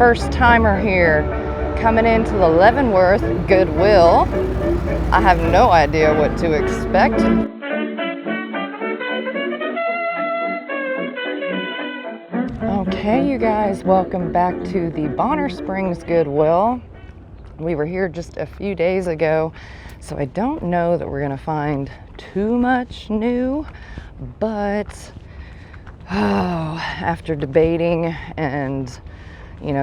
first timer here, coming into the Leavenworth Goodwill. I have no idea what to expect. Okay, you guys, welcome back to the Bonner Springs Goodwill. We were here just a few days ago, so I don't know that we're gonna find too much new, but after debating and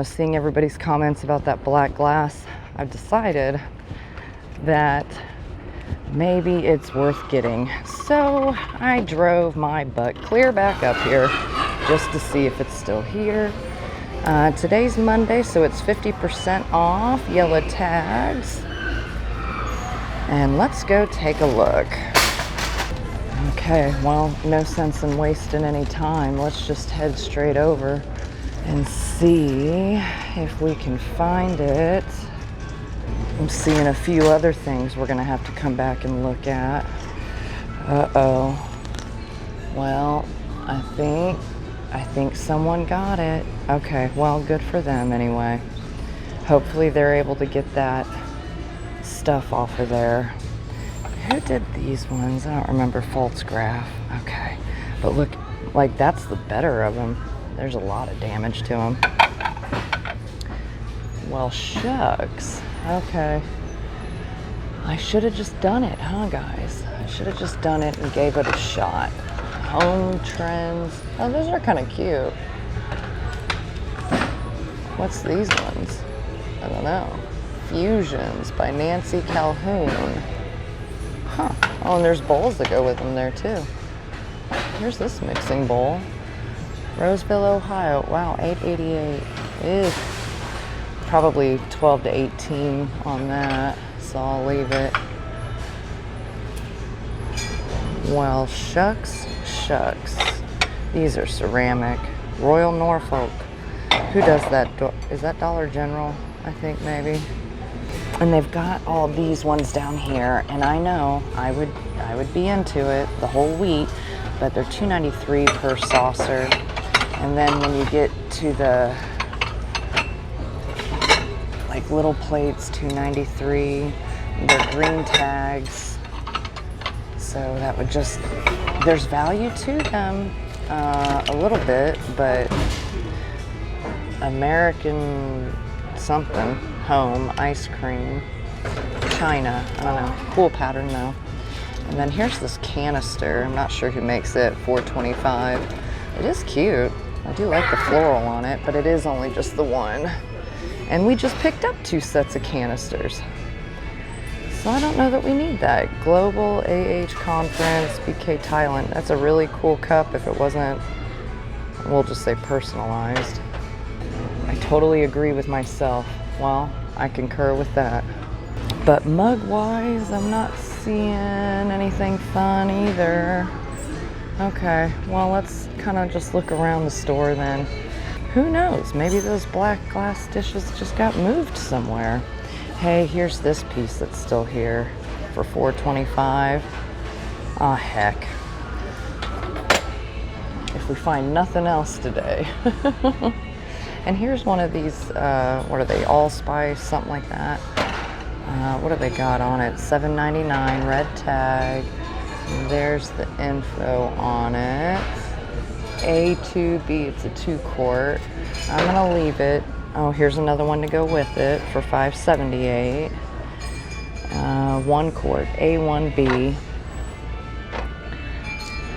seeing everybody's comments about that black glass, I've decided that maybe it's worth getting. So I drove my butt clear back up here just to see if it's still here. Today's Monday, so it's 50% off, yellow tags. And let's go take a look. Okay, well, no sense in wasting any time. Let's just head straight over and see if we can find it. I'm seeing a few other things we're gonna have to come back and look at. Uh-oh. Well, I think someone got it. Okay, well, good for them anyway. Hopefully they're able to get that stuff off of there. Who did these ones? I don't remember. False graph. Okay, but look, like that's the better of them. There's a lot of damage to them. Well, shucks. Okay. I should have just done it, huh, guys? I should have just done it and gave it a shot. Home trends. Oh, those are kind of cute. What's these ones? I don't know. Fusions by Nancy Calhoun. Huh. Oh, and there's bowls that go with them there too. Here's this mixing bowl. Roseville, Ohio. Wow, $8.88. Ew. Probably 12 to 18 on that, so I'll leave it. Well, shucks. These are ceramic. Royal Norfolk. Who does that? Is that Dollar General? I think maybe. And they've got all these ones down here, and I know I would be into it, the whole wheat, but they're $2.93 per saucer. And then when you get to the like little plates, $2.93. They're green tags, so that would just, there's value to them a little bit, but American something home ice cream, China, I don't know, cool pattern though. And then here's this canister. I'm not sure who makes it. $4.25. It is cute. I do like the floral on it, but it is only just the one. And we just picked up 2 sets of canisters. So I don't know that we need that. Global AH Conference, BK Thailand. That's a really cool cup if it wasn't, we'll just say personalized. I totally agree with myself. Well, I concur with that. But mug-wise, I'm not seeing anything fun either. Okay, well, let's kind of just look around the store then. Who knows? Maybe those black glass dishes just got moved somewhere. Hey, here's this piece that's still here for $4.25. Ah, heck. If we find nothing else today. And here's one of these, what are they, allspice, something like that. What have they got on it? $7.99, red tag. There's the info on it. A2B, it's a 2-quart. I'm gonna leave it. Oh, here's another one to go with it for $5.78. 1 quart, A1B.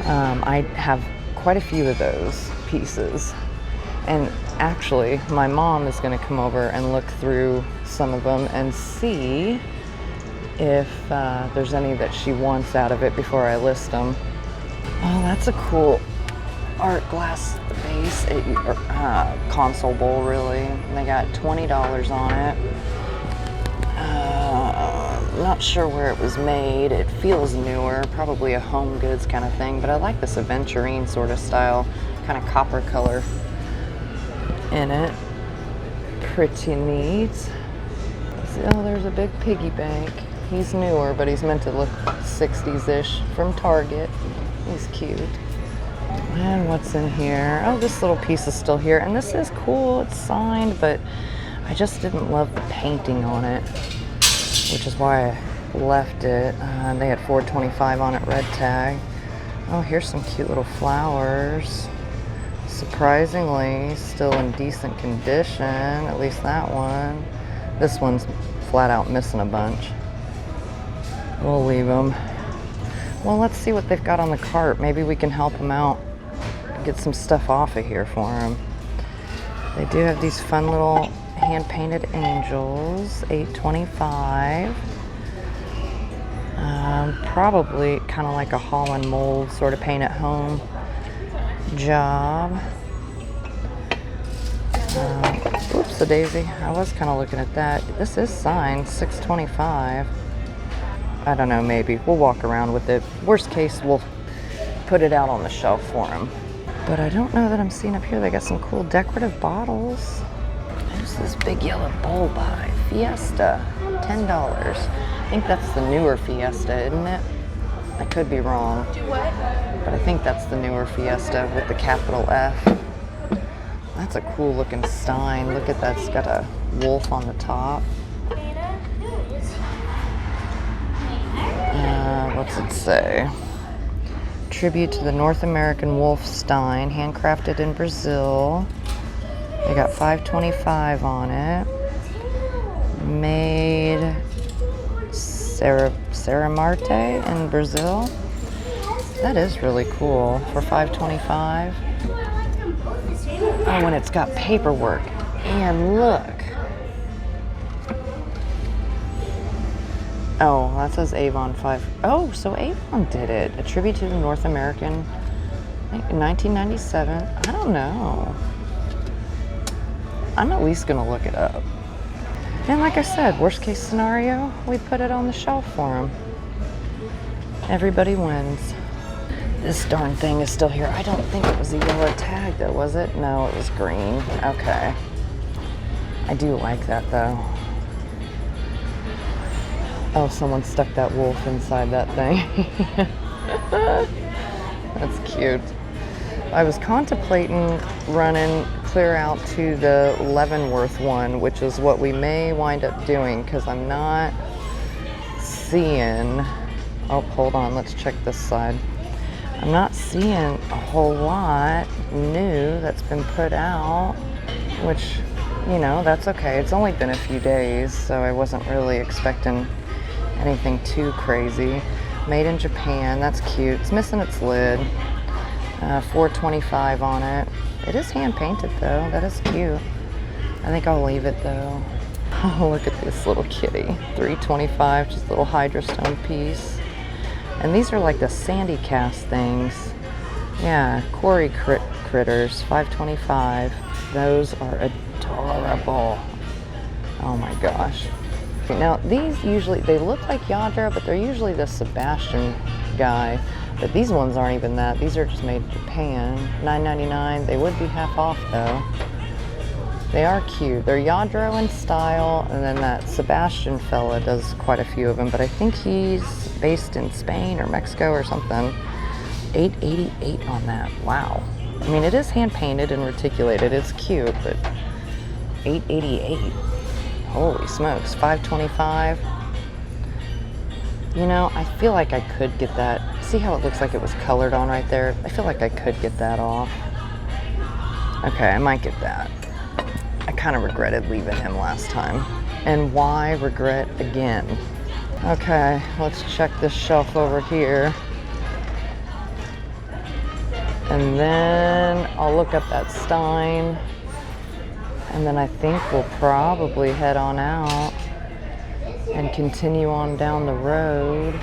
I have quite a few of those pieces. And actually, my mom is gonna come over and look through some of them and see if there's any that she wants out of it before I list them. Oh, that's a cool art glass base, console bowl really. And they got $20 on it. Not sure where it was made. It feels newer, probably a home goods kind of thing, but I like this aventurine sort of style, kind of copper color in it. Pretty neat. Oh, there's a big piggy bank. He's newer, but he's meant to look 60s-ish from Target. He's cute. And what's in here? Oh, this little piece is still here. And this is cool. It's signed, but I just didn't love the painting on it, which is why I left it. They had $4.25 on it, red tag. Oh, here's some cute little flowers. Surprisingly, still in decent condition, at least that one. This one's flat out missing a bunch. We'll leave them. Well, let's see what they've got on the cart. Maybe we can help them out, get some stuff off of here for them. They do have these fun little hand-painted angels, $8.25. Probably kind of like a Holland mold sort of paint at home job. Oops, a daisy. I was kind of looking at that. This is signed, $6.25. I don't know, maybe. We'll walk around with it. Worst case, we'll put it out on the shelf for them. But I don't know that I'm seeing up here. They got some cool decorative bottles. There's this big yellow bowl by Fiesta, $10. I think that's the newer Fiesta, isn't it? I could be wrong. But I think that's the newer Fiesta with the capital F. That's a cool looking Stein. Look at that, it's got a wolf on the top. What's it say? Tribute to the North American Wolf Stein, handcrafted in Brazil. They got $5.25 on it. Made Serra Marte in Brazil. That is really cool for $5.25. Oh, and it's got paperwork. And look. Oh, that says Avon 5. Oh, so Avon did it. A tribute to the North American, I think 1997. I don't know. I'm at least gonna look it up. And like I said, worst case scenario, we put it on the shelf for them. Everybody wins. This darn thing is still here. I don't think it was a yellow tag though, was it? No, it was green. Okay. I do like that though. Oh, someone stuck that wolf inside that thing. That's cute. I was contemplating running clear out to the Leavenworth one, which is what we may wind up doing because I'm not seeing, oh, hold on, let's check this side. I'm not seeing a whole lot new that's been put out, which, you know, that's okay. It's only been a few days, so I wasn't really expecting anything too crazy. Made in Japan, that's cute. It's missing its lid. $4.25 on it. It is hand painted though, that is cute. I think I'll leave it though. Oh, look at this little kitty. $3.25, just a little hydrostone piece. And these are like the sandy cast things. Yeah, quarry critters, $5.25. Those are adorable. Oh my gosh. Now these usually, they look like Yadra, but they're usually the Sebastian guy. But these ones aren't even that. These are just made in Japan. $9.99. They would be half off though. They are cute. They're Yadro in style, and then that Sebastian fella does quite a few of them, but I think he's based in Spain or Mexico or something. $8.88 on that. Wow. I mean, it is hand painted and reticulated. It's cute, but $8.88. Holy smokes. $5.25. You know, I feel like I could get that. See how it looks like it was colored on right there? I feel like I could get that off. Okay, I might get that. I kind of regretted leaving him last time. And why regret again? Okay, let's check this shelf over here. And then I'll look up that Stein. And then I think we'll probably head on out and continue on down the road.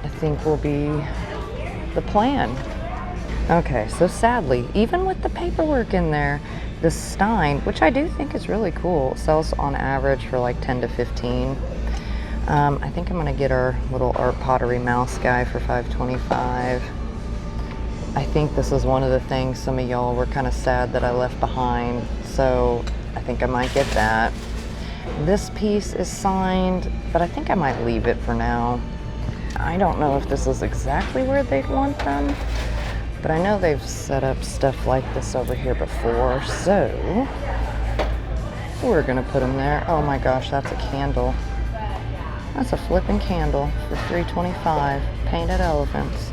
I think will be the plan. Okay, so sadly, even with the paperwork in there, the Stein, which I do think is really cool, sells on average for like 10 to 15. I think I'm gonna get our little art pottery mouse guy for $5.25. I think this is one of the things some of y'all were kind of sad that I left behind, so I think I might get that. This piece is signed, but I think I might leave it for now. I don't know if this is exactly where they'd want them, But I know they've set up stuff like this over here before, so we're gonna put them there. Oh my gosh, that's a candle. That's a flipping candle for $3.25. Painted elephants.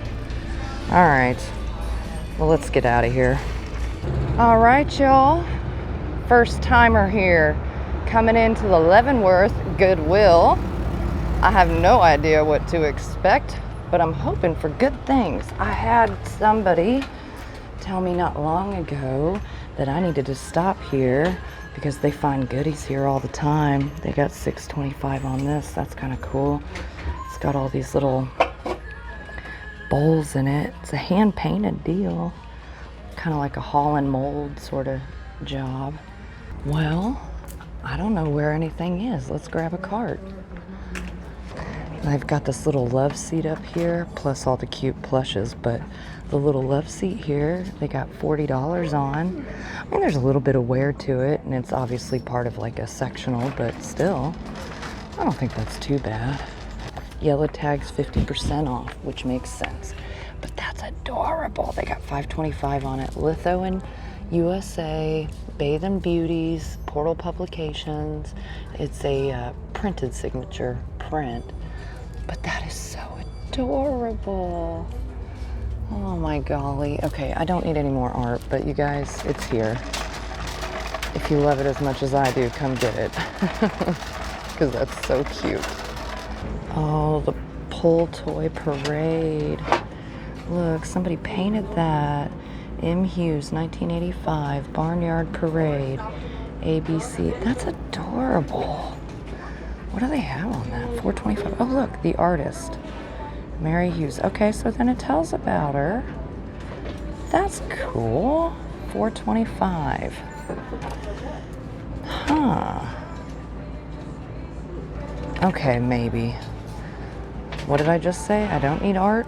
All right, well, let's get out of here. All right, y'all. First timer here, coming into the Leavenworth Goodwill. I have no idea what to expect, but I'm hoping for good things. I had somebody tell me not long ago that I needed to stop here because they find goodies here all the time. They got $6.25 on this. That's kind of cool. It's got all these little bowls in it. It's a hand-painted deal. Kind of like a Holland mold sort of job. Well, I don't know where anything is. Let's grab a cart. I've got this little love seat up here, plus all the cute plushes, but the little love seat here, they got $40 on. I mean, there's a little bit of wear to it, and it's obviously part of like a sectional, but still, I don't think that's too bad. Yellow tags 50% off, which makes sense. But that's adorable. They got $5.25 on it. Litho in USA, Bathe and Beauties, Portal Publications. It's a printed signature print. But that is so adorable. Oh my golly. Okay, I don't need any more art, but you guys, it's here. If you love it as much as I do, come get it. Because that's so cute. Oh, the pull toy parade. Look, somebody painted that. M. Hughes, 1985, Barnyard Parade, ABC. That's adorable. What do they have on that? $4.25. Oh, look, the artist, Mary Hughes. Okay, so then it tells about her. That's cool. $4.25. Huh. Okay, maybe. What did I just say? I don't need art?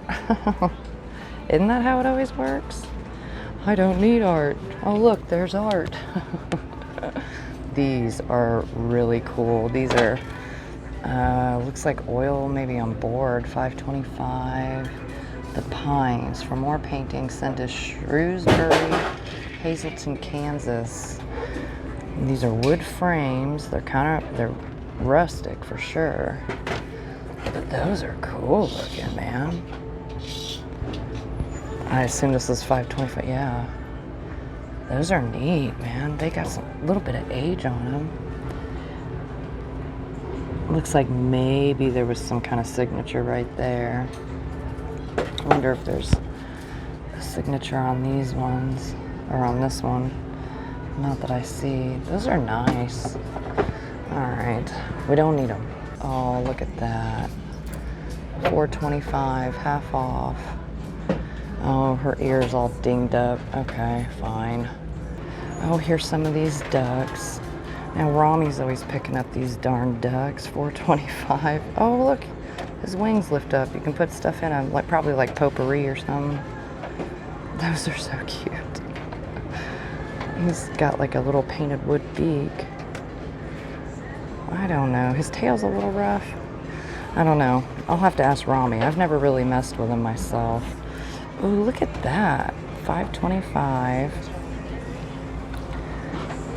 Isn't that how it always works? I don't need art. Oh, look, there's art. These are really cool. These are looks like oil maybe on board. $5.25. The Pines. For more paintings, send to Shrewsbury, Hazleton, Kansas. And these are wood frames. They're rustic for sure. But those are cool looking, man. I assume this is $5.25. Yeah. Those are neat, man. They got a little bit of age on them. Looks like maybe there was some kind of signature right there. I wonder if there's a signature on these ones, or on this one. Not that I see. Those are nice. All right, we don't need them. Oh, look at that. $4.25, half off. Oh, her ear's all dinged up. Okay, fine. Oh, here's some of these ducks. Now, Romy's always picking up these darn ducks. $4.25. Oh, look, his wings lift up. You can put stuff in them, like probably like potpourri or something. Those are so cute. He's got like a little painted wood beak. I don't know. His tail's a little rough. I don't know. I'll have to ask Romy. I've never really messed with him myself. Oh, look at that. $5.25.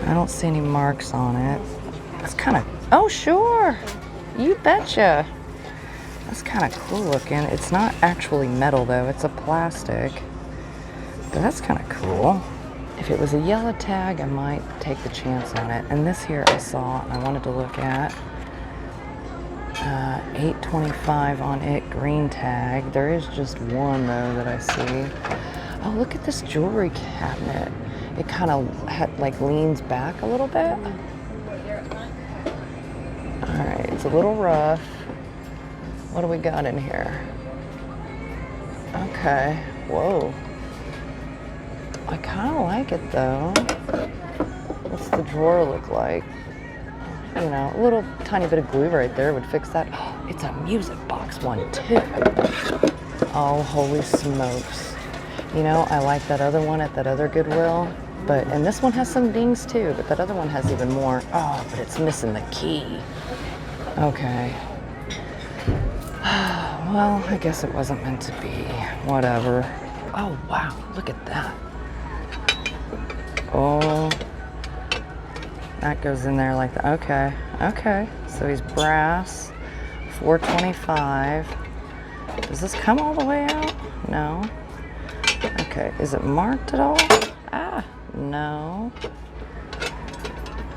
I don't see any marks on it. That's kind of, oh sure, you betcha. That's kind of cool looking. It's not actually metal though, it's a plastic. But that's kind of cool. If it was a yellow tag, I might take the chance on it. And this here I saw, and I wanted to look at. $8.25 on it, green tag. There is just one though that I see. Oh, look at this jewelry cabinet. It kind of like leans back a little bit. All right, it's a little rough. What do we got in here? Okay, whoa. I kind of like it though. What's the drawer look like? You know, a little tiny bit of glue right there would fix that. Oh, it's a music box one too. Oh, holy smokes. You know, I like that other one at that other Goodwill, and this one has some dings too, but that other one has even more. Oh, but it's missing the key. Okay. Well, I guess it wasn't meant to be. Whatever. Oh, wow. Look at that. Oh. That goes in there like that. Okay. Okay. So he's brass. $4.25. Does this come all the way out? No. Okay. Is it marked at all? Ah, no.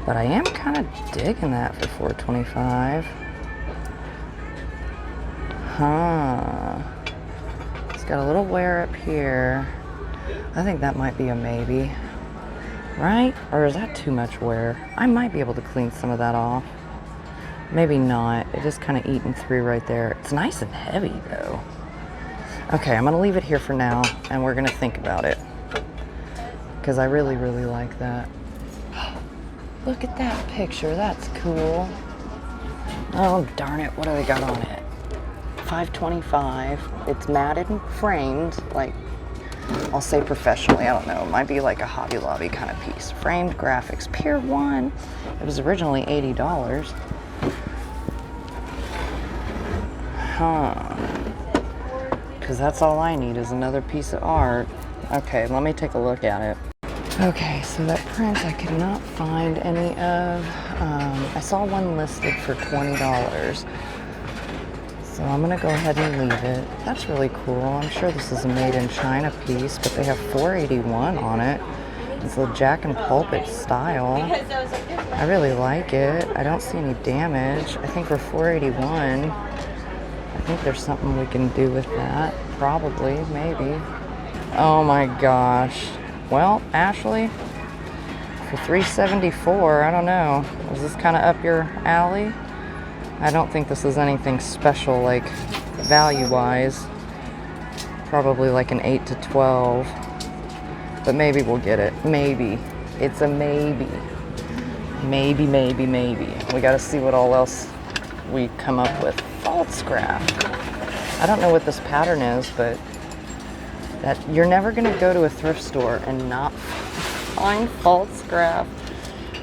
But I am kind of digging that for $4.25. Huh. It's got a little wear up here. I think that might be a maybe. Right? Or is that too much wear? I might be able to clean some of that off. Maybe not. It is kind of eaten through right there. It's nice and heavy though. Okay, I'm gonna leave it here for now and we're gonna think about it. Because I really, really like that. Look at that picture, that's cool. Oh darn it, what do they got on it? $5.25. It's matted and framed, like, I'll say professionally, I don't know. It might be like a Hobby Lobby kind of piece. Framed graphics, Pier 1. It was originally $80. Huh. Because that's all I need is another piece of art. Okay, let me take a look at it. Okay, so that print I could not find any of. I saw one listed for $20. So I'm gonna go ahead and leave it. That's really cool. I'm sure this is a made in China piece, but they have $4.81 on it. It's a Jack and Pulpit style. I really like it. I don't see any damage. I think for $4.81, I think there's something we can do with that. Probably, maybe. Oh my gosh. Well, Ashley, for $3.74, I don't know. Is this kind of up your alley? I don't think this is anything special, like value-wise. Probably like an 8 to 12. But maybe we'll get it. Maybe. It's a maybe. Maybe, maybe, maybe. We gotta see what all else we come up with. False scrap. I don't know what this pattern is, but that you're never gonna go to a thrift store and not find false scrap.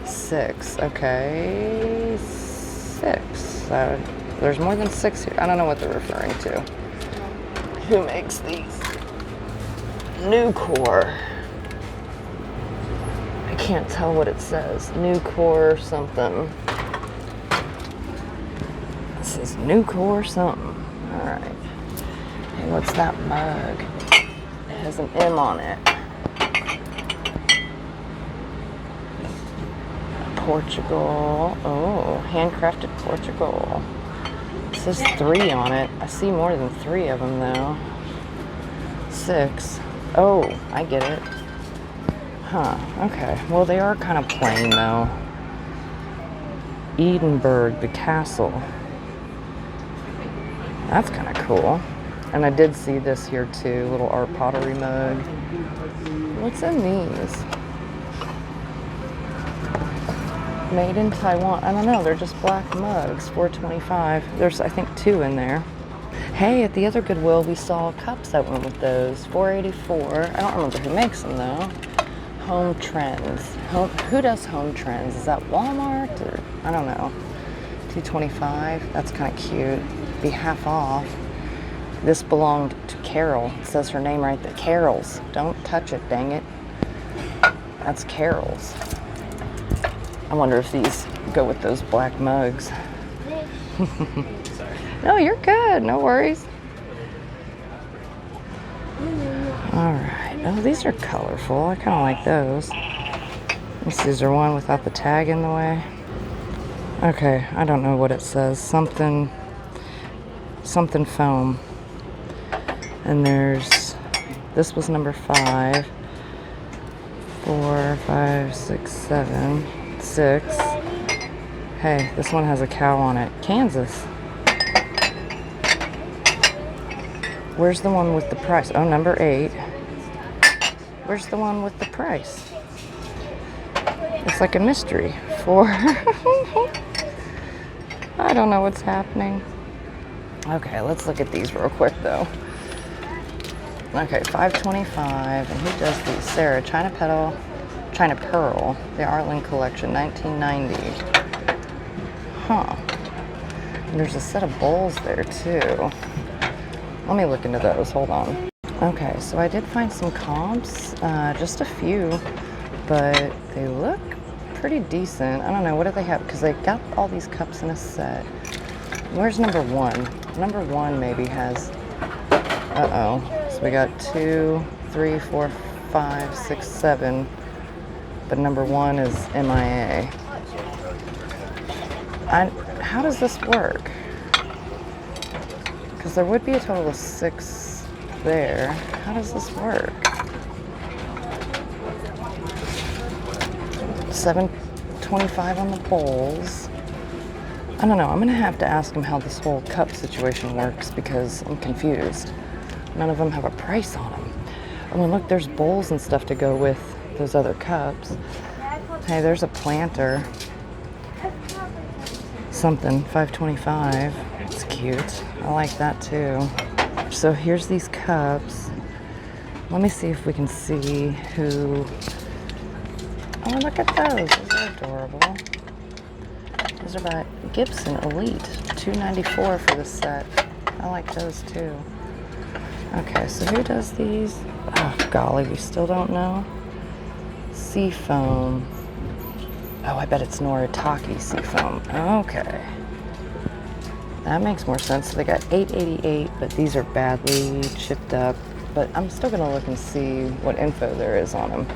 6. Okay. 6. There's more than 6 here. I don't know what they're referring to. Who makes these? Nucor. I can't tell what it says. Nucor something. It says Nucor something. Alright. Hey, what's that mug? It has an M on it. Portugal. Oh, handcrafted Portugal. It says 3 on it. I see more than 3 of them though. 6. Oh, I get it. Huh, okay. Well, they are kind of plain though. Edinburgh, the castle. That's kind of cool. And I did see this here too, little art pottery mug. What's in these? Made in Taiwan. I don't know, they're just black mugs, $4.25. There's, I think, 2 in there. Hey, at the other Goodwill, we saw cups that went with those, $4.84. I don't remember who makes them though. Home Trends. Who does Home Trends? Is that Walmart or, I don't know. $2.25, that's kind of cute. Be half off. This belonged to Carol. It says her name right there. Carol's. Don't touch it, dang it. That's Carol's. I wonder if these go with those black mugs. No, you're good. No worries. All right. Oh, these are colorful. I kind of like those. This is there one without the tag in the way. Okay, I don't know what it says. Something foam. And there's, this was number 5. 4, 5, 6, 7. 6. Hey, this one has a cow on it. Kansas. Where's the one with the price? Oh, number 8. Where's the one with the price? It's like a mystery. 4. I don't know what's happening. Okay, let's look at these real quick though. Okay, $5.25. And who does these? Sarah, China Pearl, the Artland Collection, 1990. Huh. And there's a set of bowls there too. Let me look into those. Hold on. Okay, so I did find some comps, just a few, but they look pretty decent. I don't know, what do they have? Because they got all these cups in a set. Where's number one? Number one maybe has, so we got 2, 3, 4, 5, 6, 7, but number one is MIA. How does this work? Because there would be a total of 6 there. How does this work? $7.25 on the bowls. I don't know. I'm gonna have to ask him how this whole cup situation works because I'm confused. None of them have a price on them. Oh, and look, there's bowls and stuff to go with those other cups. Hey, there's a planter. Something, $5.25. It's cute. I like that too. So here's these cups. Let me see if we can see who. Oh, look at those. Those are adorable. Those are by Gibson Elite. $2.94 for the set. I like those too. Okay, so who does these? Oh, golly, we still don't know. Seafoam. Oh, I bet it's Noritake Seafoam. Okay. That makes more sense. So they got $8.88, but these are badly chipped up. But I'm still gonna look and see what info there is on them.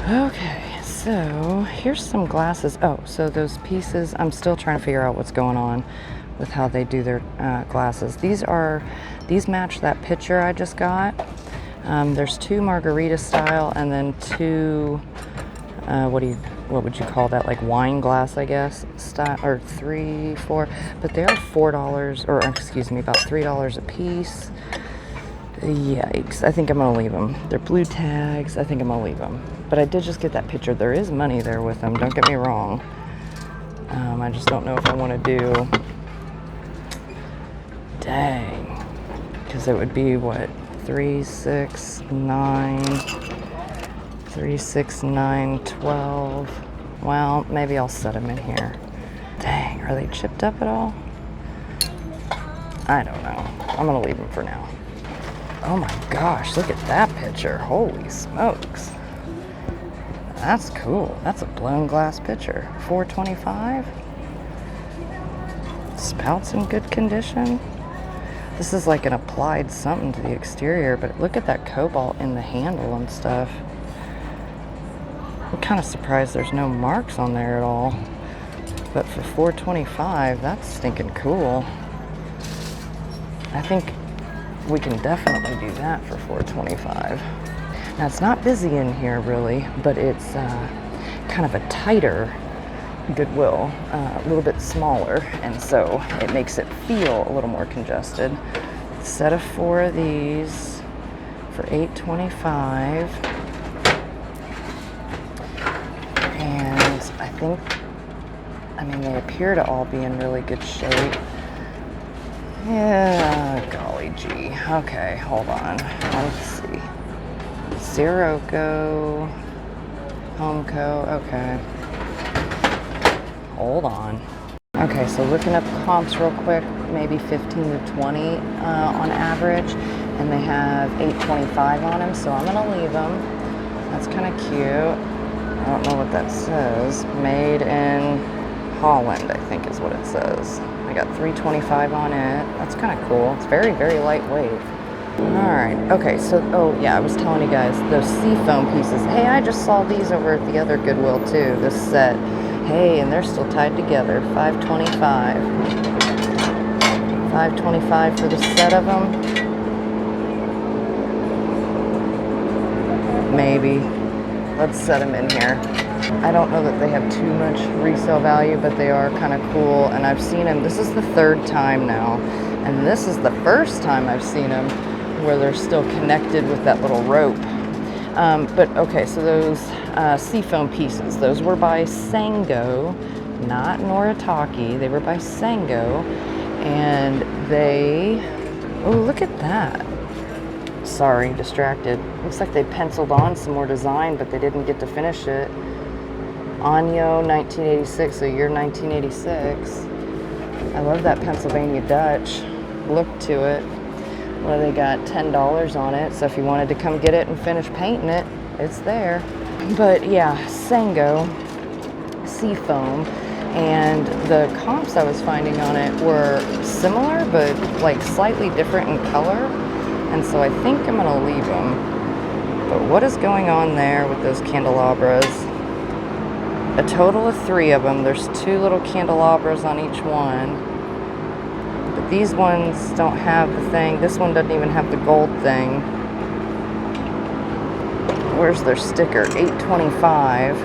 Okay, so here's some glasses. Oh, so those pieces, I'm still trying to figure out what's going on with how they do their glasses. These match that picture I just got. There's 2 margarita style and then 2, what would you call that? Like wine glass, I guess, style, or 3, 4, but they are $4, or excuse me, about $3 a piece. Yikes, I think I'm gonna leave them. They're blue tags, I think I'm gonna leave them. But I did just get that picture. There is money there with them, don't get me wrong. I just don't know if I wanna do, dang, because it would be what, 3, 6, 9, 3, 6, 9, 12. Well, maybe I'll set them in here. Dang, are they chipped up at all? I don't know. I'm gonna leave them for now. Oh my gosh, look at that picture. Holy smokes. That's cool. That's a blown glass pitcher. $4.25. Spout's in good condition. This is like an applied something to the exterior, but look at that cobalt in the handle and stuff. I'm kind of surprised there's no marks on there at all. But for $4.25, that's stinking cool. I think we can definitely do that for $4.25. Now it's not busy in here really, but it's kind of a tighter Goodwill, a little bit smaller, and so it makes it feel a little more congested. Set of 4 of these for $8.25. And I mean, they appear to all be in really good shape. Yeah, golly gee. Okay, hold on. Let's see. Zero Go, Homeco, okay. Hold on. Okay, so looking up comps real quick, maybe 15 to 20 on average, and they have $8.25 on them, so I'm gonna leave them. That's kind of cute. I don't know what that says. Made in Holland, I think is what it says. I got $3.25 on it. That's kind of cool. It's very, very lightweight. All right, okay, so, oh yeah, I was telling you guys, those seafoam pieces. Hey, I just saw these over at the other Goodwill too, this set. Hey, and they're still tied together, $5.25. $5.25 for the set of them. Maybe. Let's set them in here. I don't know that they have too much resale value, but they are kind of cool, and I've seen them. This is the 3rd time now, and this is the first time I've seen them where they're still connected with that little rope. But okay, so those seafoam pieces, those were by Sango, not Noritake. They were by Sango, and they, oh, look at that. Sorry, distracted. Looks like they penciled on some more design, but they didn't get to finish it. Anyo 1986, so year 1986. I love that Pennsylvania Dutch look to it. Well, they got $10 on it, so if you wanted to come get it and finish painting it, it's there. But yeah, Sango Seafoam, and the comps I was finding on it were similar, but like slightly different in color, and so I think I'm gonna leave them. But what is going on there with those candelabras? A total of 3 of them. There's 2 little candelabras on each one. But these ones don't have the thing. This one doesn't even have the gold thing. Where's their sticker? $8.25.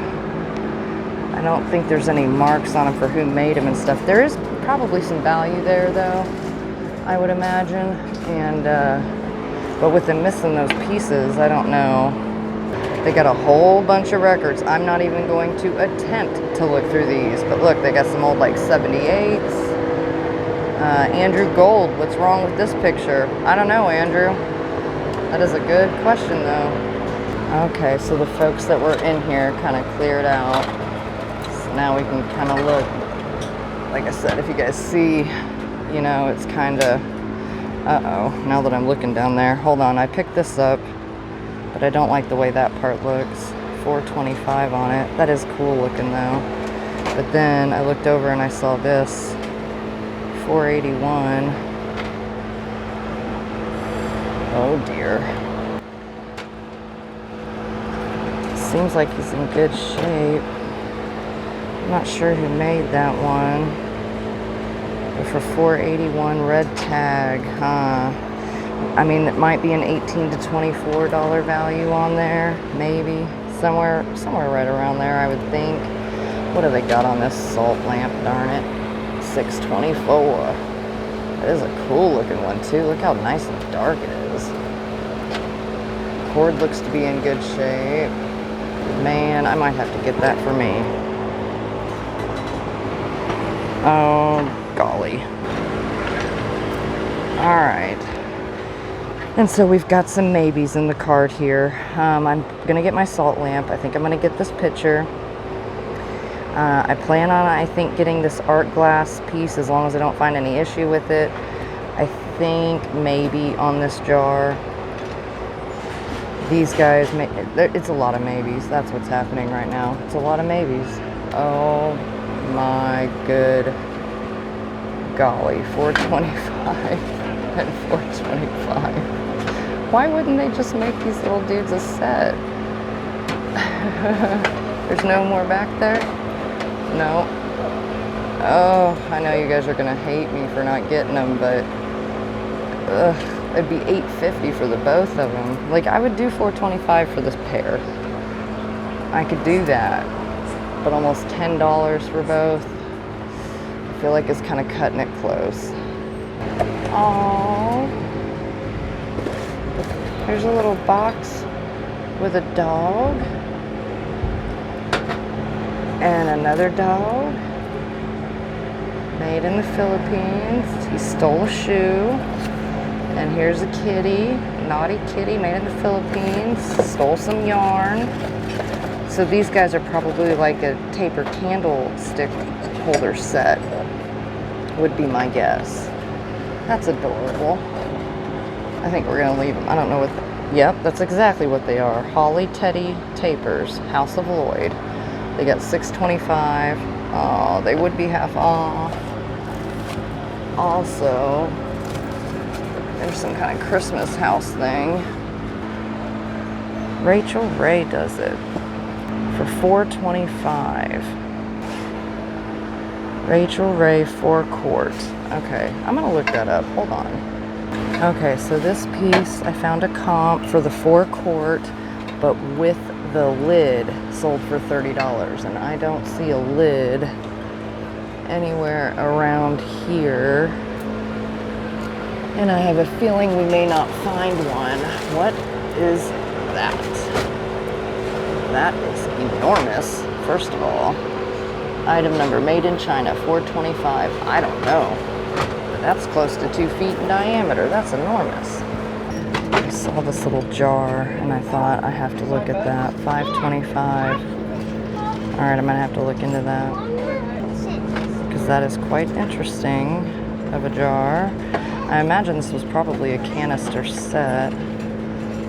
I don't think there's any marks on them for who made them and stuff. There is probably some value there though, I would imagine. And but with them missing those pieces, I don't know. They got a whole bunch of records. I'm not even going to attempt to look through these. But look, they got some old like 78s. Andrew Gold, what's wrong with this picture? I don't know, Andrew. That is a good question though. Okay, so the folks that were in here kind of cleared out. So now we can kind of look. Like I said, if you guys see, you know, it's kind of, uh-oh, now that I'm looking down there. Hold on, I picked this up, but I don't like the way that part looks. $4.25 on it. That is cool looking though. But then I looked over and I saw this, $4.81. Oh dear. Seems like he's in good shape. I'm not sure who made that one. But for $4.81, red tag, huh? I mean, it might be an $18 to $24 value on there, maybe. Somewhere right around there, I would think. What have they got on this salt lamp, darn it? $6.24. That is a cool looking one too. Look how nice and dark it is. Cord looks to be in good shape. Man, I might have to get that for me. Oh, golly. All right. And so we've got some maybes in the cart here. I'm gonna get my salt lamp. I think I'm gonna get this pitcher. I plan on, I think, getting this art glass piece as long as I don't find any issue with it. I think maybe on this jar. These guys, it's a lot of maybes. That's what's happening right now. It's a lot of maybes. Oh my good golly, $4.25 and $4.25. Why wouldn't they just make these little dudes a set? There's no more back there? No. Oh, I know you guys are gonna hate me for not getting them, but it'd be $8.50 for the both of them. Like, I would do $4.25 for this pair. I could do that, but almost $10 for both. I feel like it's kind of cutting it close. Aww. Here's a little box with a dog. And another dog. Made in the Philippines. He stole a shoe. And here's a kitty. Naughty kitty made in the Philippines. Stole some yarn. So these guys are probably like a taper candlestick holder set. Would be my guess. That's adorable. I think we're gonna leave them. I don't know what, yep, that's exactly what they are. Holly Teddy Tapers, House of Lloyd. They got $6.25. Oh, they would be half off. Also, there's some kind of Christmas house thing. Rachel Ray does it for $4.25. Rachel Ray 4 quart. Okay, I'm gonna look that up. Hold on. Okay, so this piece, I found a comp for the 4 quart, but with the lid, sold for $30, and I don't see a lid anywhere around here, and I have a feeling we may not find one. What is that? That is enormous, first of all. Item number, made in China, $4.25. I don't know, but that's close to 2 feet in diameter. That's enormous. I saw this little jar and I thought I have to look at that. $5.25. All right, I'm gonna have to look into that because that is quite interesting of a jar. I imagine this was probably a canister set.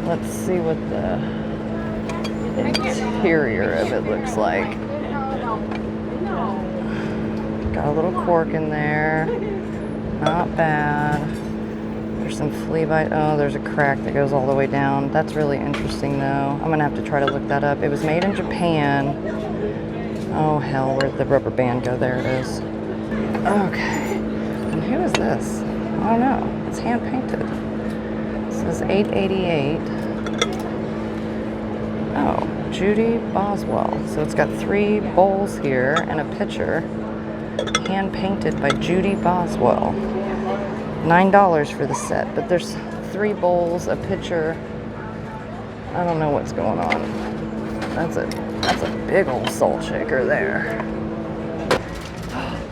Let's see what the interior of it looks like. Got a little cork in there. Not bad. There's some flea bite. Oh, there's a crack that goes all the way down. That's really interesting though. I'm gonna have to try to look that up. It was made in Japan. Oh hell, where'd the rubber band go? There it is. Okay. And who is this? I don't know. It's hand painted. It says $8.88. Oh, Judy Boswell. So it's got 3 bowls here and a pitcher. Hand painted by Judy Boswell. $9 for the set, but there's 3 bowls, a pitcher. I don't know what's going on. That's a big old salt shaker there.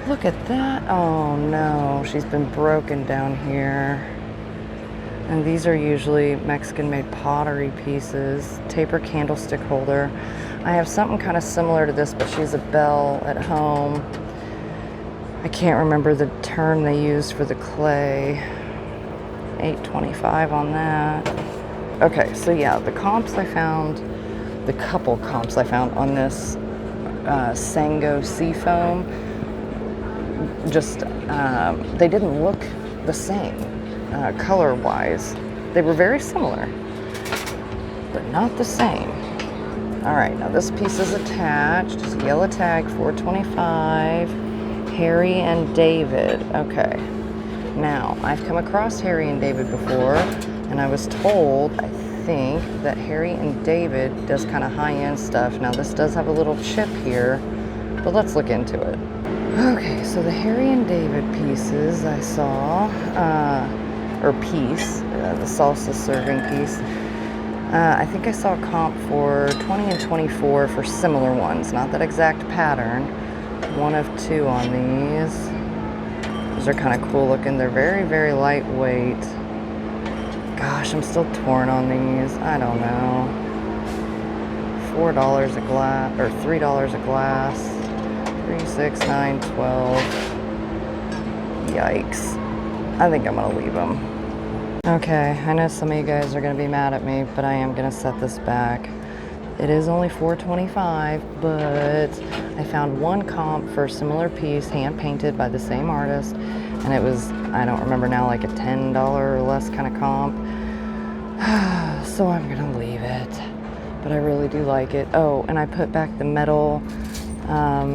Look at that. Oh no, she's been broken down here. And these are usually Mexican-made pottery pieces. Taper candlestick holder. I have something kind of similar to this, but she's a belle at home. I can't remember the term they used for the clay. $8.25 on that. Okay, so yeah, the comps I found, the couple comps I found on this Sango Seafoam, just, they didn't look the same color-wise. They were very similar, but not the same. All right, now this piece is attached. It's a yellow tag, $4.25. Harry and David. Okay. Now, I've come across Harry and David before, and I was told, I think, that Harry and David does kind of high-end stuff. Now, this does have a little chip here, but let's look into it. Okay, so the Harry and David pieces I saw, or piece, the salsa serving piece, I think I saw a comp for 20 and 24 for similar ones, not that exact pattern. 1 of 2 on these. These are kind of cool looking. They're very, very lightweight. Gosh, I'm still torn on these. I don't know. $4 a glass, or $3 a glass. 3, 6, 9, 12. Yikes. I think I'm gonna leave them. Okay, I know some of you guys are gonna be mad at me, but I am gonna set this back. It is only $4.25, but I found 1 comp for a similar piece, hand painted by the same artist, and it was, I don't remember now, like a $10 or less kind of comp. So I'm gonna leave it, but I really do like it. Oh, and I put back the metal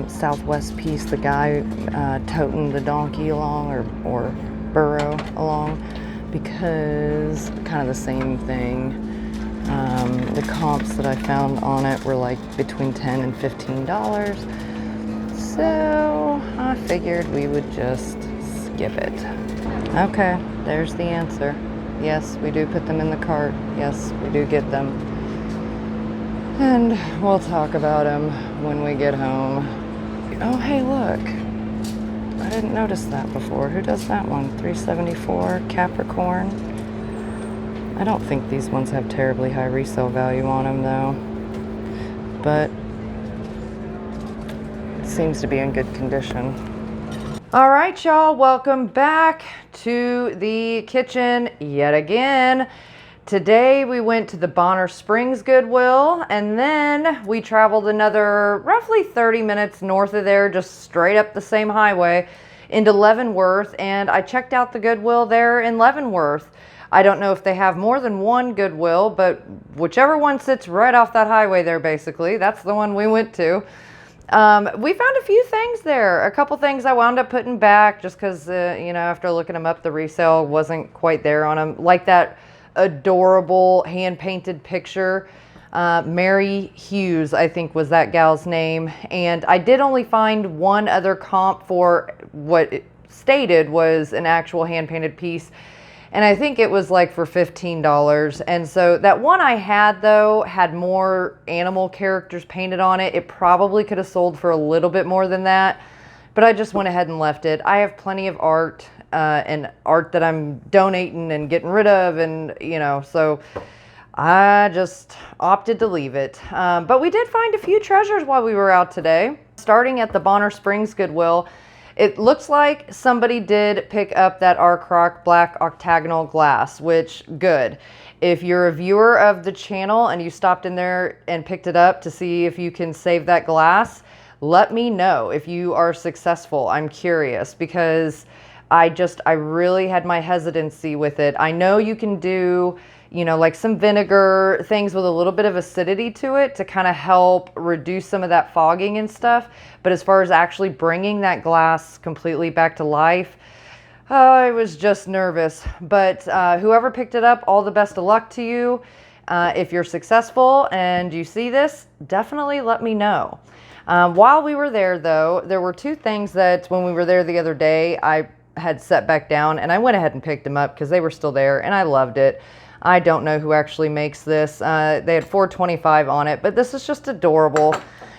Southwest piece, the guy toting the donkey along, or burro along, because kind of the same thing. The comps that I found on it were like between $10 and $15. So I figured we would just skip it. Okay, there's the answer. Yes, we do put them in the cart. Yes, we do get them. And we'll talk about them when we get home. Oh, hey, look. I didn't notice that before. Who does that one? 374 Capricorn. I don't think these ones have terribly high resale value on them though, but it seems to be in good condition. All right, y'all, welcome back to the kitchen yet again. Today we went to the Bonner Springs Goodwill, and then we traveled another roughly 30 minutes north of there, just straight up the same highway into Leavenworth, and I checked out the Goodwill there in Leavenworth. I don't know if they have more than one Goodwill, but whichever one sits right off that highway there, basically, that's the one we went to. We found a few things there. A couple things I wound up putting back just because, you know, after looking them up, the resale wasn't quite there on them. Like that adorable hand-painted picture. Mary Hughes, I think was that gal's name. And I did only find one other comp for what it stated was an actual hand-painted piece. And I think it was like for $15. And so that one I had though had more animal characters painted on it. It probably could have sold for a little bit more than that, but I just went ahead and left it. I have plenty of art and art that I'm donating and getting rid of, and you know, so I just opted to leave it. But we did find a few treasures while we were out today. Starting at the Bonner Springs Goodwill, It looks like somebody did pick up that Arc Rock black octagonal glass, which good. If you're a viewer of the channel and you stopped in there and picked it up to see if you can save that glass, let me know if you are successful. I'm curious because I really had my hesitancy with it. I know you can do, you know, like some vinegar, things with a little bit of acidity to it to kind of help reduce some of that fogging and stuff. But as far as actually bringing that glass completely back to life, I was just nervous. But whoever picked it up, all the best of luck to you. If you're successful and you see this, definitely let me know. While we were there, though, there were two things that when we were there the other day, I had set back down, and I went ahead and picked them up because they were still there, and I loved it. I don't know who actually makes this. They had $4.25 on it, but this is just adorable.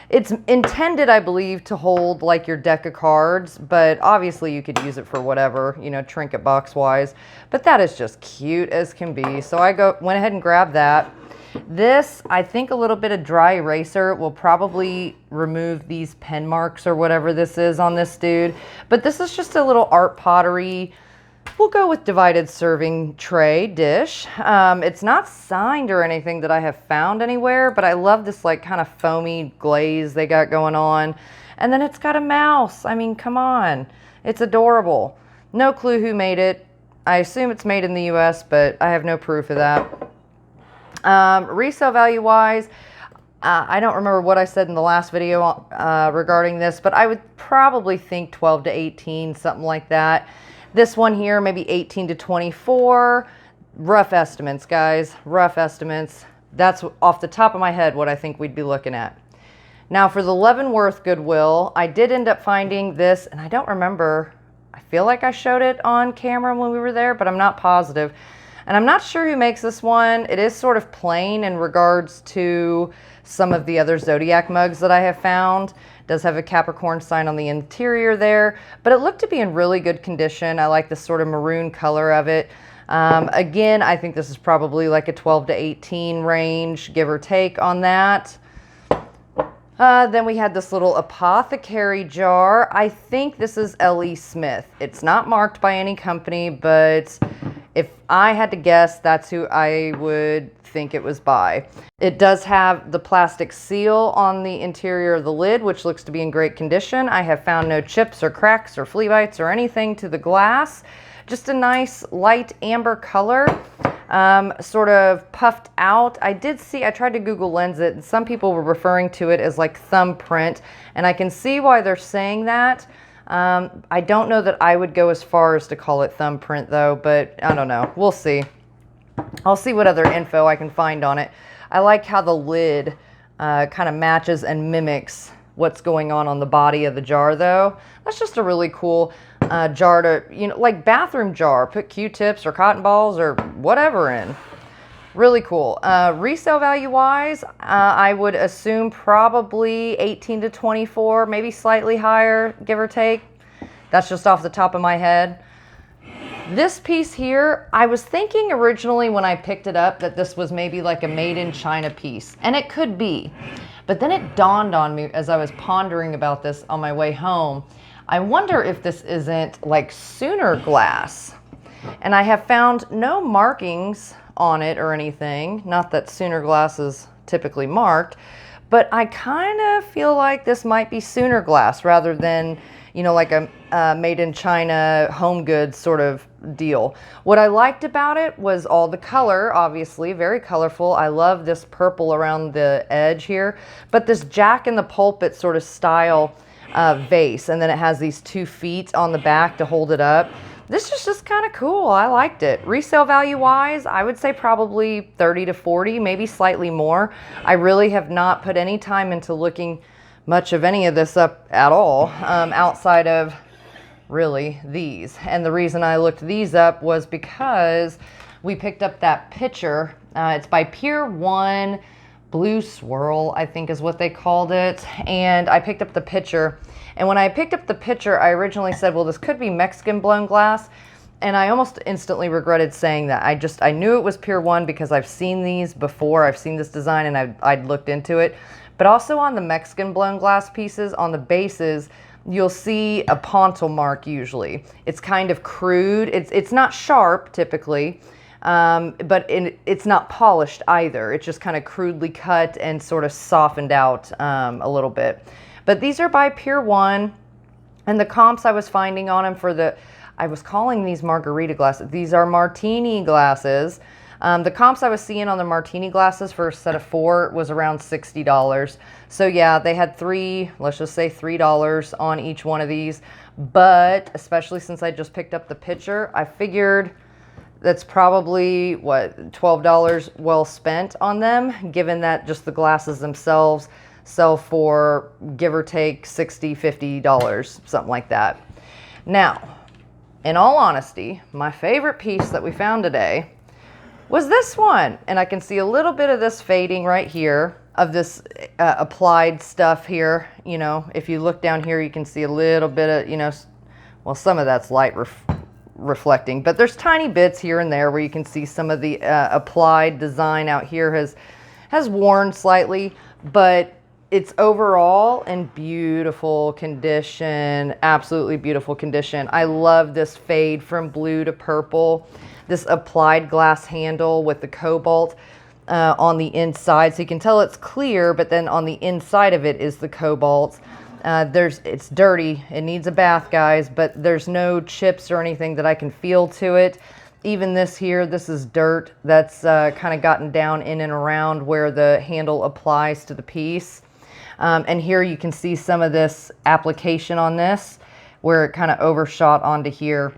It's intended, I believe, to hold like your deck of cards, but obviously you could use it for whatever, you know, trinket box wise. But that is just cute as can be. So I went ahead and grabbed that. This, I think a little bit of dry eraser will probably remove these pen marks or whatever this is on this dude. But this is just a little art pottery. We'll go with divided serving tray dish. It's not signed or anything that I have found anywhere, but I love this like kind of foamy glaze they got going on. And then it's got a mouse. I mean, come on. It's adorable. No clue who made it. I assume it's made in the US, but I have no proof of that. Resale value wise, I don't remember what I said in the last video regarding this, but I would probably think 12 to 18, something like that. This one here, maybe 18 to 24. Rough estimates, guys. Rough estimates. That's off the top of my head what I think we'd be looking at. Now for the Leavenworth Goodwill, I did end up finding this, and I don't remember. I feel like I showed it on camera when we were there, but I'm not positive. And I'm not sure who makes this one. It is sort of plain in regards to some of the other Zodiac mugs that I have found. Does have a Capricorn sign on the interior there, but it looked to be in really good condition. I like the sort of maroon color of it. Again, I think this is probably like a 12 to 18 range, give or take on that. Then we had this little apothecary jar. I think this is L.E. Smith. It's not marked by any company, but if I had to guess, that's who I would think it was by. It does have the plastic seal on the interior of the lid, which looks to be in great condition. I have found no chips or cracks or flea bites or anything to the glass. Just a nice light amber color, sort of puffed out. I tried to Google Lens it, and some people were referring to it as like thumbprint, and I can see why they're saying that. I don't know that I would go as far as to call it thumbprint though, but I don't know. We'll see. I'll see what other info I can find on it. I like how the lid kind of matches and mimics what's going on the body of the jar though. That's just a really cool jar to, you know, like bathroom jar. Put Q-tips or cotton balls or whatever in. Really cool. Resale value wise, I would assume probably 18 to 24, maybe slightly higher, give or take. That's just off the top of my head. This piece here, I was thinking originally when I picked it up that this was maybe like a made in China piece, and it could be. But then it dawned on me as I was pondering about this on my way home. I wonder if this isn't like Sooner glass. And I have found no markings on it or anything. Not that Sooner glass is typically marked, but I kind of feel like this might be Sooner glass rather than, you know, like a made in China home goods sort of deal. What I liked about it was all the color, obviously, very colorful. I love this purple around the edge here, but this Jack in the Pulpit sort of style vase, and then it has these 2 feet on the back to hold it up. This is just kind of cool. I liked it. Resale value wise, I would say probably 30 to 40, maybe slightly more. I really have not put any time into looking much of any of this up at all, outside of really these. And the reason I looked these up was because we picked up that pitcher. It's by Pier 1 Blue Swirl, I think is what they called it. And I picked up the pitcher. And when I picked up the pitcher, I originally said, well, this could be Mexican blown glass. And I almost instantly regretted saying that. I knew it was Pier 1 because I've seen these before. I've seen this design and I'd looked into it. But also on the Mexican blown glass pieces, on the bases, you'll see a pontil mark usually. It's kind of crude. It's not sharp typically, but it's not polished either. It's just kind of crudely cut and sort of softened out a little bit. But these are by Pier 1, and the comps I was finding on them for I was calling these margarita glasses. These are martini glasses. The comps I was seeing on the martini glasses for a set of 4 was around $60. So yeah, they had let's just say $3 on each one of these. But especially since I just picked up the picture, I figured that's probably, what, $12 well spent on them, given that just the glasses themselves sell for, give or take, $60, $50, something like that. Now, in all honesty, my favorite piece that we found today was this one. And I can see a little bit of this fading right here, of this applied stuff here. You know, if you look down here, you can see a little bit of, you know, well, some of that's light reflecting, but there's tiny bits here and there where you can see some of the applied design out here has worn slightly, but it's overall in beautiful condition, absolutely beautiful condition. I love this fade from blue to purple, this applied glass handle with the cobalt on the inside. So you can tell it's clear, but then on the inside of it is the cobalt. It's dirty, it needs a bath, guys, but there's no chips or anything that I can feel to it. Even this here, this is dirt that's kind of gotten down in and around where the handle applies to the piece. And here you can see some of this application on this, where it kind of overshot onto here.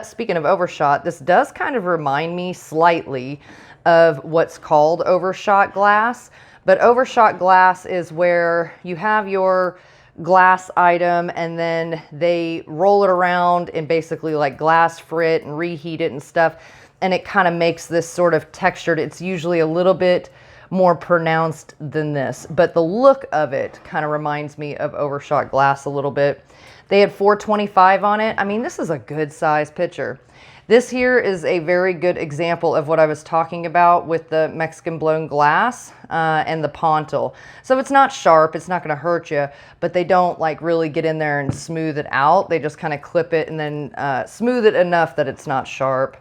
Speaking of overshot, this does kind of remind me slightly of what's called overshot glass. But overshot glass is where you have your glass item and then they roll it around and basically like glass frit and reheat it and stuff. And it kind of makes this sort of textured. It's usually a little bit more pronounced than this, but the look of it kind of reminds me of overshot glass a little bit. They had 425 on it. I mean, this is a good size picture. This here is a very good example of what I was talking about with the Mexican blown glass and the pontil. So it's not sharp, it's not going to hurt you, but they don't like really get in there and smooth it out. They just kind of clip it and then smooth it enough that it's not sharp.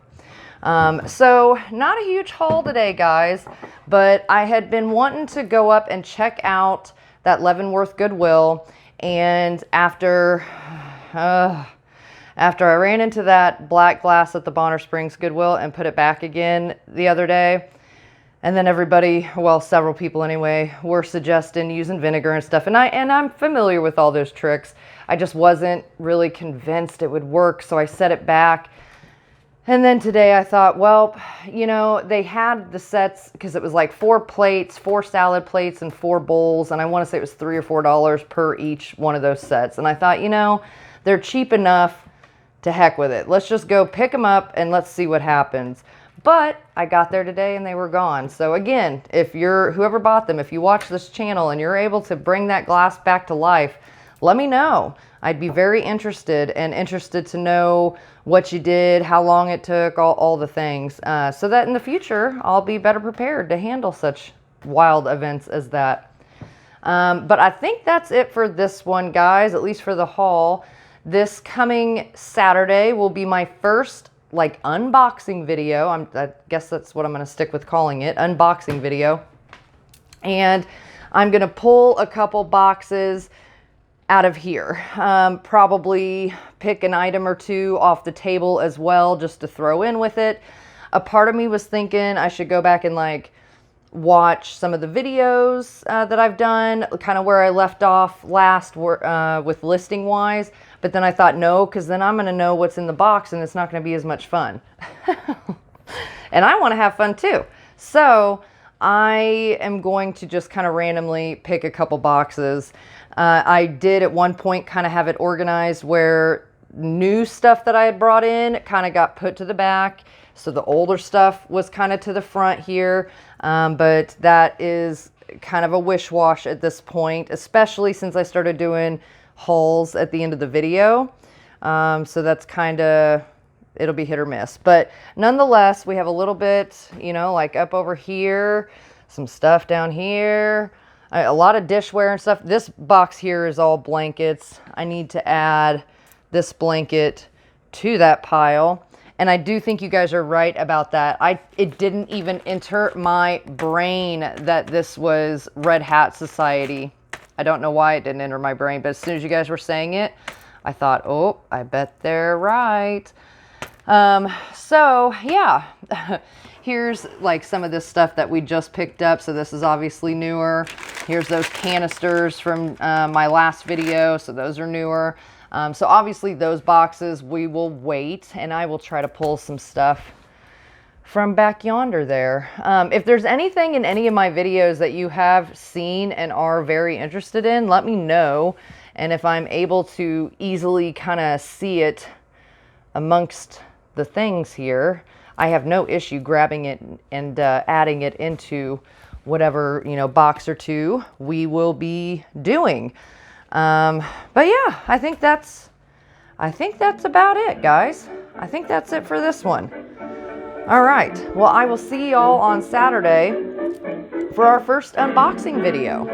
So not a huge haul today, guys, but I had been wanting to go up and check out that Leavenworth Goodwill, and after I ran into that black glass at the Bonner Springs Goodwill and put it back again the other day, and then everybody, well, several people anyway, were suggesting using vinegar and stuff, and I'm familiar with all those tricks. I just wasn't really convinced it would work, so I set it back. And then today I thought, well, you know, they had the sets because it was like 4 plates, 4 salad plates, and 4 bowls. And I want to say it was $3 or $4 per each one of those sets. And I thought, you know, they're cheap enough, to heck with it. Let's just go pick them up and let's see what happens. But I got there today and they were gone. So again, if you're, whoever bought them, if you watch this channel and you're able to bring that glass back to life, let me know. I'd be very interested to know what you did, how long it took, all the things, so that in the future, I'll be better prepared to handle such wild events as that. But I think that's it for this one, guys, at least for the haul. This coming Saturday will be my first like unboxing video. I guess that's what I'm going to stick with calling it, unboxing video. And I'm going to pull a couple boxes out of here. Probably pick an item or 2 off the table as well, just to throw in with it. A part of me was thinking I should go back and like watch some of the videos that I've done, kind of where I left off last with listing wise. But then I thought, no, because then I'm going to know what's in the box and it's not going to be as much fun. And I want to have fun too. So I am going to just kind of randomly pick a couple boxes. I did at one point kind of have it organized where new stuff that I had brought in kind of got put to the back. So the older stuff was kind of to the front here. But that is kind of a wish-wash at this point, especially since I started doing hauls at the end of the video. So that's kind of, it'll be hit or miss. But nonetheless, we have a little bit, you know, like up over here, some stuff down here. A lot of dishware and stuff. This box here is all blankets. I need to add this blanket to that pile. And I do think you guys are right about that. It didn't even enter my brain that this was Red Hat Society. I don't know why it didn't enter my brain, but as soon as you guys were saying it, I thought, oh, I bet they're right. So yeah, here's like some of this stuff that we just picked up. So this is obviously newer. Here's those canisters from my last video. So those are newer. So obviously those boxes we will wait, and I will try to pull some stuff from back yonder there. If there's anything in any of my videos that you have seen and are very interested in, let me know. And if I'm able to easily kind of see it amongst the things here, I have no issue grabbing it and adding it into whatever, you know, box or two we will be doing. But yeah, I think that's about it, guys. I think that's it for this one. All right. Well, I will see y'all on Saturday for our first unboxing video.